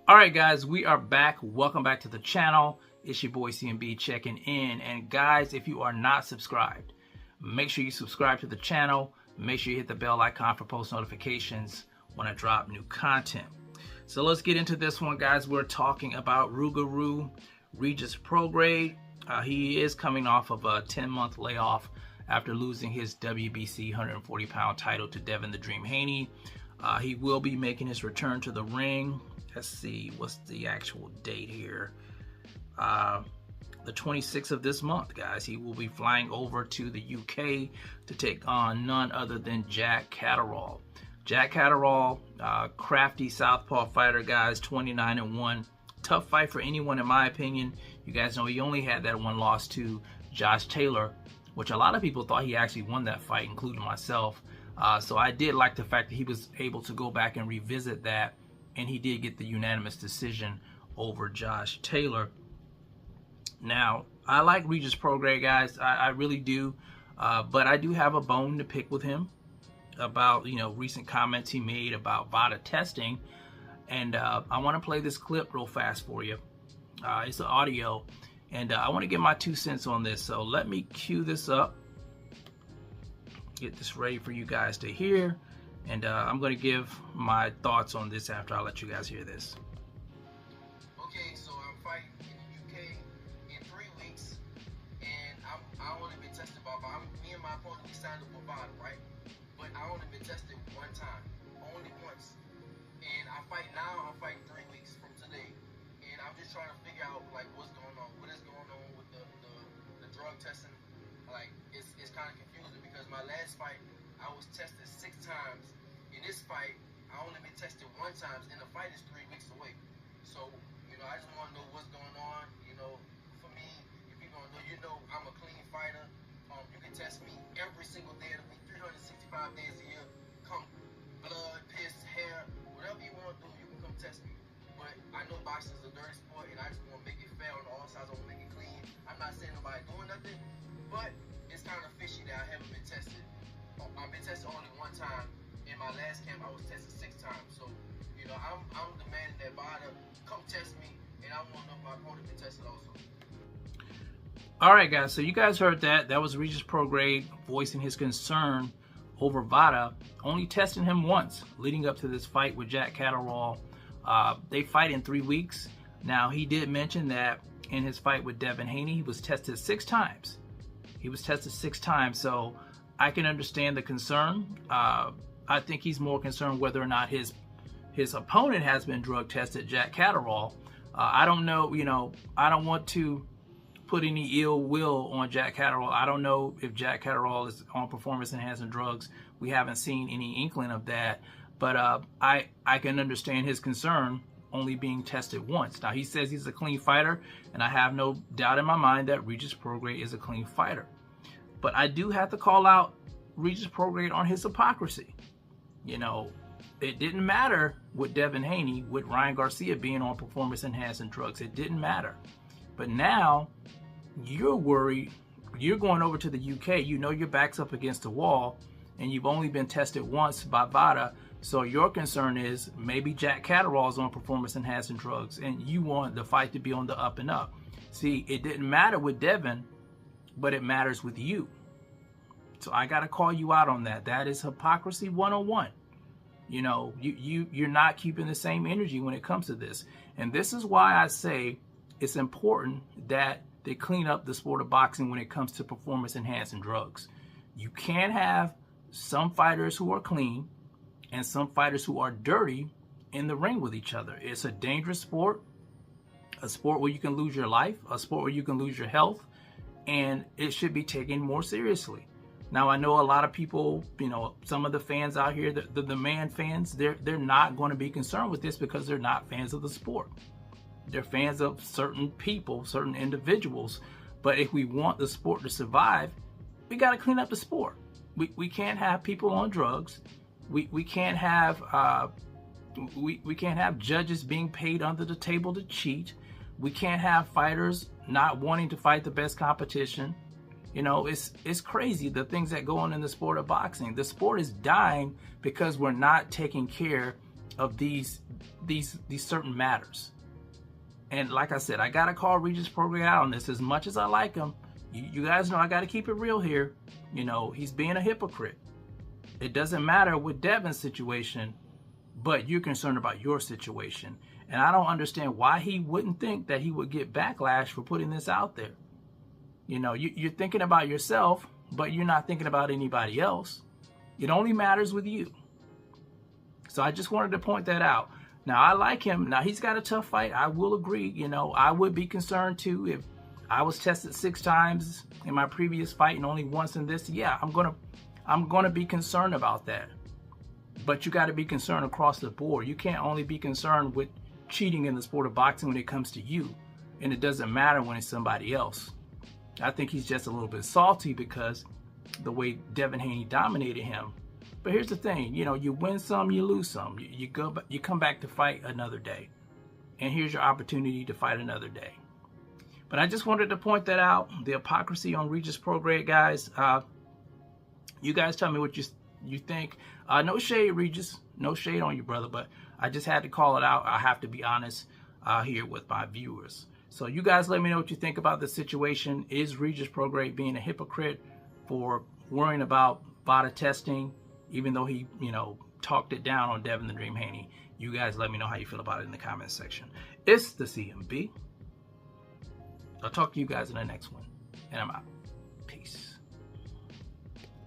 All right, guys, we are back. Welcome back to the channel. It's your boy CMB checking in. And guys, if you are not subscribed, make sure you subscribe to the channel. Make sure you hit the bell icon for post notifications when I drop new content. So let's get into this one, guys. We're talking about Rougarou, Regis Prograis. He is coming off of a 10-month layoff after losing his WBC 140-pound title to Devin the Dream Haney. He will be making his return to the ring. Let's see, what's the actual date here? The 26th of this month, guys. He will be flying over to the UK to take on none other than Jack Catterall. Jack Catterall, crafty southpaw fighter, guys, 29-1. Tough fight for anyone, in my opinion. You guys know he only had that one loss to Josh Taylor, which a lot of people thought he actually won that fight, including myself. So I did like the fact that he was able to go back and revisit that, and he did get the unanimous decision over Josh Taylor. Now, I like Regis Prograis, guys. I really do. But I do have a bone to pick with him about, recent comments he made about VADA testing. And I want to play this clip real fast for you. It's an audio. And I want to get my 2 cents on this. So let me cue this up. Get this ready for you guys to hear. And I'm going to give my thoughts on this after I let you guys hear this. Okay, so I'm fighting in the UK in 3 weeks, and I only been tested by me and my opponent, we signed up for VADA, right? But I only been tested one time, only once. And I fight now, I'm fighting 3 weeks from today. And I'm just trying to figure out, like, what's going on, what is going on with the drug testing. Like, it's kind of confusing because my last fight, I was tested 6 times. In this fight, I only been tested 1 time, and the fight is 3 weeks away. So, I just want to know what's going on. For me, if you're going to know, I'm a clean fighter. You can test me every single day of the week, 365 days a year. Come blood, piss, hair, whatever you want to do, you can come test me. But I know boxing is a dirty sport, and I just want to make it fair on all sides. I want to make it clean. I'm not saying nobody doing nothing, but it's kind of fishy that I haven't been tested. I've been tested only 1 time. In my last camp, I was tested 6 times. So, I'm demanding that VADA come test me, and I want to know if my opponent been tested also. All right, guys. So you guys heard that. That was Regis Prograis voicing his concern over VADA only testing him once leading up to this fight with Jack Catterall. They fight in 3 weeks. Now, he did mention that in his fight with Devin Haney, he was tested 6 times. He was tested 6 times. So I can understand the concern. I think he's more concerned whether or not his opponent has been drug tested, Jack Catterall. I don't know, I don't want to put any ill will on Jack Catterall. I don't know if Jack Catterall is on performance-enhancing drugs. We haven't seen any inkling of that. But I can understand his concern only being tested once. Now, he says he's a clean fighter, and I have no doubt in my mind that Regis Prograis is a clean fighter. But I do have to call out Regis Prograis on his hypocrisy. It didn't matter with Devin Haney, with Ryan Garcia being on performance-enhancing drugs. It didn't matter. But now you're worried. You're going over to the UK. Your back's up against the wall, and you've only been tested once by VADA. So your concern is maybe Jack Catterall is on performance-enhancing drugs, and you want the fight to be on the up and up. See, it didn't matter with Devin, but it matters with you. So I got to call you out on that. That is hypocrisy 101. You're not keeping the same energy when it comes to this. And this is why I say it's important that they clean up the sport of boxing when it comes to performance-enhancing drugs. You can't have some fighters who are clean and some fighters who are dirty in the ring with each other. It's a dangerous sport, a sport where you can lose your life, a sport where you can lose your health, and it should be taken more seriously. Now, I know a lot of people, some of the fans out here, the man fans, they're not going to be concerned with this because they're not fans of the sport. They're fans of certain people, certain individuals. But if we want the sport to survive, we got to clean up the sport. We can't have people on drugs. We can't have we can't have judges being paid under the table to cheat. We can't have fighters not wanting to fight the best competition. It's crazy the things that go on in the sport of boxing. The sport is dying because we're not taking care of these certain matters. And like I said, I gotta call Regis Prograis out on this. As much as I like him, you guys know I gotta keep it real here. You know, he's being a hypocrite. It doesn't matter with Devin's situation, but you're concerned about your situation. And I don't understand why he wouldn't think that he would get backlash for putting this out there. You know, you're thinking about yourself, but you're not thinking about anybody else. It only matters with you. So I just wanted to point that out. Now, I like him. Now, he's got a tough fight. I will agree. You know, I would be concerned too if I was tested 6 times in my previous fight and only once in this. Yeah, I'm gonna be concerned about that. But you got to be concerned across the board. You can't only be concerned with cheating in the sport of boxing when it comes to you, and it doesn't matter when it's somebody else. I think he's just a little bit salty because the way Devin Haney dominated him. But here's the thing, you know, you win some, you lose some. You come back to fight another day, and here's your opportunity to fight another day. But I just wanted to point that out, the hypocrisy on Regis Prograis, guys. You guys tell me what you think. No shade, Regis. No shade on you, brother. But I just had to call it out. I have to be honest here with my viewers. So you guys let me know what you think about the situation. Is Regis Prograis being a hypocrite for worrying about VADA testing, even though he, you know, talked it down on Devin the Dream Haney? You guys let me know how you feel about it in the comments section. It's the CMB. I'll talk to you guys in the next one. And I'm out. Peace.